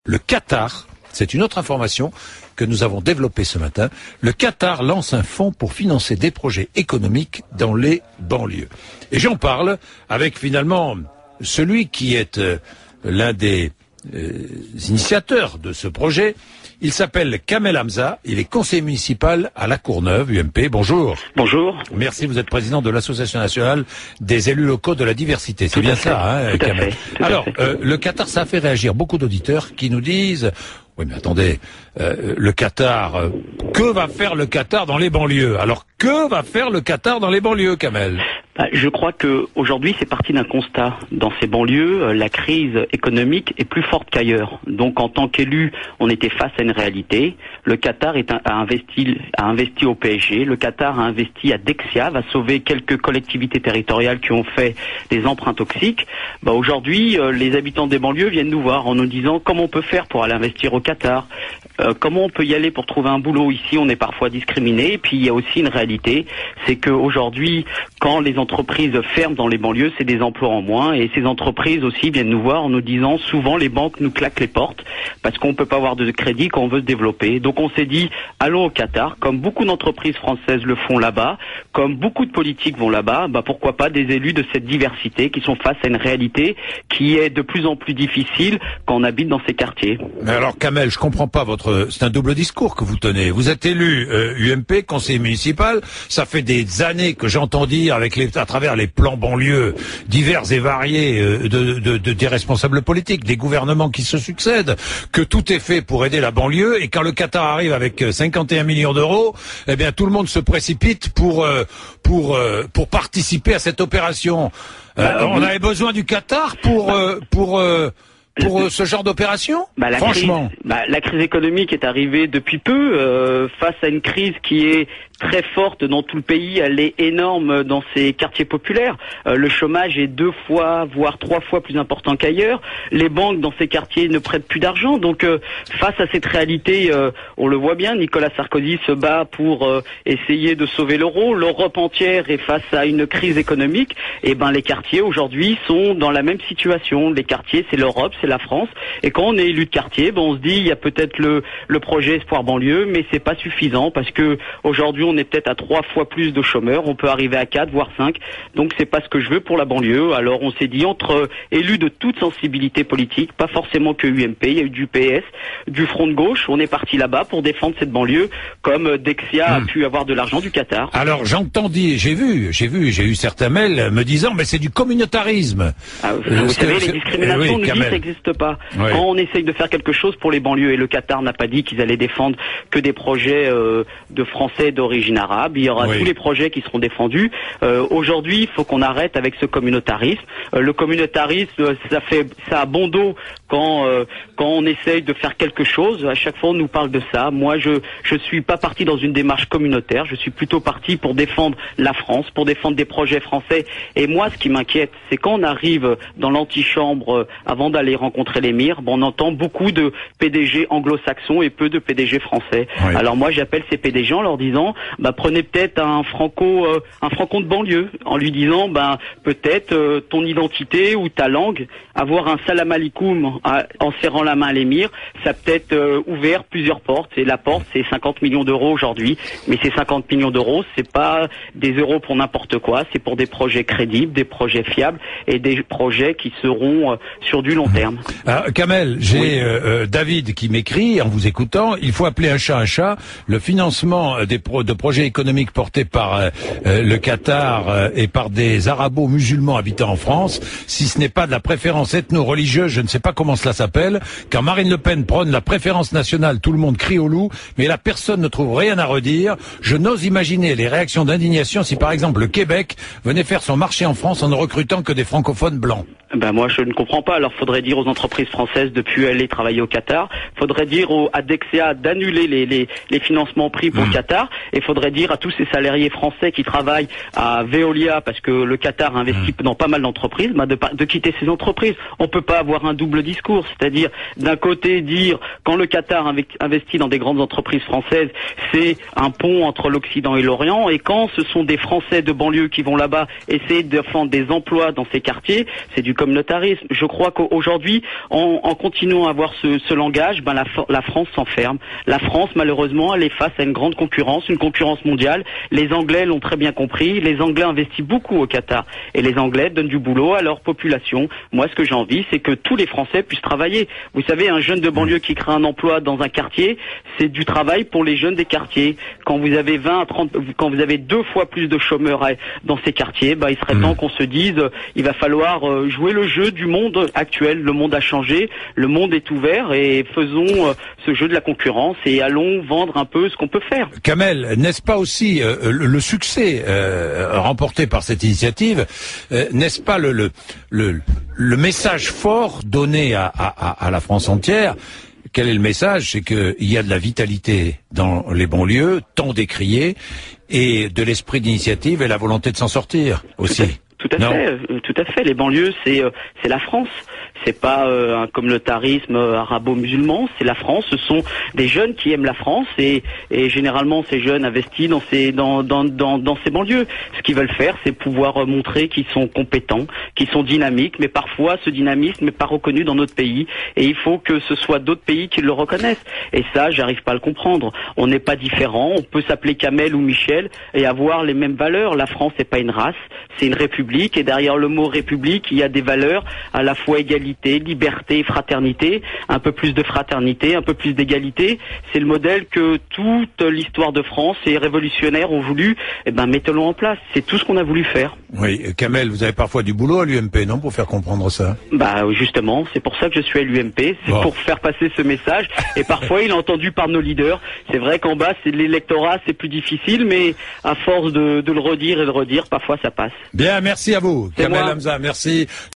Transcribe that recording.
Le Qatar, c'est une autre information que nous avons développée ce matin. Le Qatar lance un fonds pour financer des projets économiques dans les banlieues. Et j'en parle avec finalement celui qui est l'un des initiateurs de ce projet. Il s'appelle Kamel Hamza, il est conseiller municipal à La Courneuve, UMP. Bonjour. Bonjour. Merci, vous êtes président de l'Association nationale des élus locaux de la diversité. C'est bien ça, hein, Kamel. Alors, le Qatar, ça a fait réagir beaucoup d'auditeurs qui nous disent... Oui, mais attendez, le Qatar, que va faire le Qatar dans les banlieues? Alors, que va faire le Qatar dans les banlieues, Kamel? Je crois que aujourd'hui, c'est parti d'un constat. Dans ces banlieues, la crise économique est plus forte qu'ailleurs. Donc, en tant qu'élu, on était face à une réalité. Le Qatar a investi au PSG. Le Qatar a investi à Dexia, va sauver quelques collectivités territoriales qui ont fait des emprunts toxiques. Aujourd'hui, les habitants des banlieues viennent nous voir en nous disant comment on peut faire pour aller investir au Qatar. Comment on peut y aller pour trouver un boulot? Ici, on est parfois discriminé. Et puis, il y a aussi une réalité, c'est qu'aujourd'hui, quand les entreprises ferment dans les banlieues, c'est des emplois en moins. Et ces entreprises aussi viennent nous voir en nous disant, souvent, les banques nous claquent les portes parce qu'on ne peut pas avoir de crédit quand on veut se développer. Donc, on s'est dit, allons au Qatar, comme beaucoup d'entreprises françaises le font là-bas, comme beaucoup de politiques vont là-bas, pourquoi pas des élus de cette diversité qui sont face à une réalité qui est de plus en plus difficile quand on habite dans ces quartiers. Mais alors, Kamel, je comprends pas c'est un double discours que vous tenez. Vous êtes élu UMP, conseiller municipal. Ça fait des années que j'entends dire à travers les plans banlieues divers et variés des responsables politiques, des gouvernements qui se succèdent, que tout est fait pour aider la banlieue. Et quand le Qatar arrive avec 51 millions d'euros, eh bien tout le monde se précipite pour participer à cette opération. On avait besoin du Qatar pour ce genre d'opération? Franchement. La crise économique est arrivée depuis peu, face à une crise qui est très forte dans tout le pays, elle est énorme dans ces quartiers populaires. Le chômage est 2 fois, voire 3 fois plus important qu'ailleurs. Les banques dans ces quartiers ne prêtent plus d'argent. Donc, face à cette réalité, on le voit bien, Nicolas Sarkozy se bat pour essayer de sauver l'euro. L'Europe entière est face à une crise économique. Et les quartiers aujourd'hui sont dans la même situation. Les quartiers, c'est l'Europe, c'est la France. Et quand on est élu de quartier, on se dit, il y a peut-être le projet Espoir banlieue, mais c'est pas suffisant parce que aujourd'hui, on est peut-être à 3 fois plus de chômeurs, on peut arriver à 4 voire 5, donc c'est pas ce que je veux pour la banlieue. Alors on s'est dit, entre élus de toute sensibilité politique, pas forcément que UMP, il y a eu du PS, du Front de gauche, on est parti là-bas pour défendre cette banlieue, comme Dexia a pu avoir de l'argent du Qatar. Alors j'entends dire, j'ai eu certains mails me disant, mais c'est du communautarisme. Vous savez, les discriminations nous disent que ça n'existe pas. Oui. Quand on essaye de faire quelque chose pour les banlieues, et le Qatar n'a pas dit qu'ils allaient défendre que des projets de Français d'origine arabe, il y aura tous les projets qui seront défendus. Aujourd'hui, il faut qu'on arrête avec ce communautarisme. Le communautarisme, ça a bon dos quand on essaye de faire quelque chose. À chaque fois, on nous parle de ça. Moi, je suis pas parti dans une démarche communautaire. Je suis plutôt parti pour défendre la France, pour défendre des projets français. Et moi, ce qui m'inquiète, c'est quand on arrive dans l'antichambre avant d'aller rencontrer l'émir, on entend beaucoup de PDG anglo-saxons et peu de PDG français. Oui. Alors moi, j'appelle ces PDG en leur disant, prenez peut-être un franco de banlieue, en lui disant, peut-être ton identité ou ta langue, avoir un salam alaikum en serrant la main à l'émir, ça peut-être ouvert plusieurs portes. Et la porte, c'est 50 millions d'euros aujourd'hui. Mais ces 50 millions d'euros, c'est pas des euros pour n'importe quoi, c'est pour des projets crédibles, des projets fiables et des projets qui seront sur du long terme. Kamel, j'ai David qui m'écrit en vous écoutant, il faut appeler un chat un chat. Le financement de projets économiques portés par le Qatar et par des arabo-musulmans habitant en France, si ce n'est pas de la préférence ethno-religieuse, je ne sais pas comment cela s'appelle. Quand Marine Le Pen prône la préférence nationale, tout le monde crie au loup, mais là personne ne trouve rien à redire. Je n'ose imaginer les réactions d'indignation si par exemple le Québec venait faire son marché en France en ne recrutant que des francophones blancs. Moi je ne comprends pas. Alors faudrait dire aux entreprises françaises de plus aller travailler au Qatar. Faudrait dire à Dexia d'annuler les financements pris pour le Qatar. Et faudrait dire à tous ces salariés français qui travaillent à Veolia, parce que le Qatar investit dans pas mal d'entreprises, de quitter ces entreprises. On peut pas avoir un double discours, c'est-à-dire d'un côté dire quand le Qatar investit dans des grandes entreprises françaises, c'est un pont entre l'Occident et l'Orient, et quand ce sont des Français de banlieue qui vont là-bas essayer de défendre des emplois dans ces quartiers, c'est du communautarisme. Je crois qu'aujourd'hui, en continuant à avoir ce langage, la France s'enferme. La France, malheureusement, elle est face à une grande concurrence, une concurrence mondiale. Les Anglais l'ont très bien compris. Les Anglais investissent beaucoup au Qatar. Et les Anglais donnent du boulot à leur population. Moi, ce que j'ai envie, c'est que tous les Français puissent travailler. Vous savez, un jeune de banlieue qui crée un emploi dans un quartier, c'est du travail pour les jeunes des quartiers. Quand vous avez 20 à 30, quand vous avez 2 fois plus de chômeurs dans ces quartiers, il serait temps qu'on se dise, il va falloir jouer le jeu du monde actuel. Le monde a changé, le monde est ouvert et faisons ce jeu de la concurrence et allons vendre un peu ce qu'on peut faire. Kamel, n'est-ce pas aussi le succès remporté par cette initiative, n'est-ce pas le message fort donné à la France entière? Quel est le message? C'est qu'il y a de la vitalité dans les banlieues, tant décriée, et de l'esprit d'initiative et la volonté de s'en sortir aussi. Tout à fait. Les banlieues, c'est la France. C'est pas un communautarisme arabo-musulman, c'est la France. Ce sont des jeunes qui aiment la France et généralement ces jeunes investissent dans ces banlieues. Ce qu'ils veulent faire, c'est pouvoir montrer qu'ils sont compétents, qu'ils sont dynamiques, mais parfois ce dynamisme n'est pas reconnu dans notre pays et il faut que ce soit d'autres pays qui le reconnaissent. Et ça, j'arrive pas à le comprendre. On n'est pas différents, on peut s'appeler Kamel ou Michel et avoir les mêmes valeurs. La France n'est pas une race, c'est une république et derrière le mot république, il y a des valeurs à la fois égalité, liberté, fraternité, un peu plus de fraternité, un peu plus d'égalité. C'est le modèle que toute l'histoire de France et les révolutionnaires ont voulu. Mettons-le en place. C'est tout ce qu'on a voulu faire. Oui, Kamel, vous avez parfois du boulot à l'UMP, non, pour faire comprendre ça? Justement, c'est pour ça que je suis à l'UMP, c'est pour faire passer ce message. Et parfois, il est entendu par nos leaders. C'est vrai qu'en bas, c'est l'électorat, c'est plus difficile, mais à force de le redire et de le redire, parfois ça passe. Bien, merci à vous, Kamel Hamza, merci.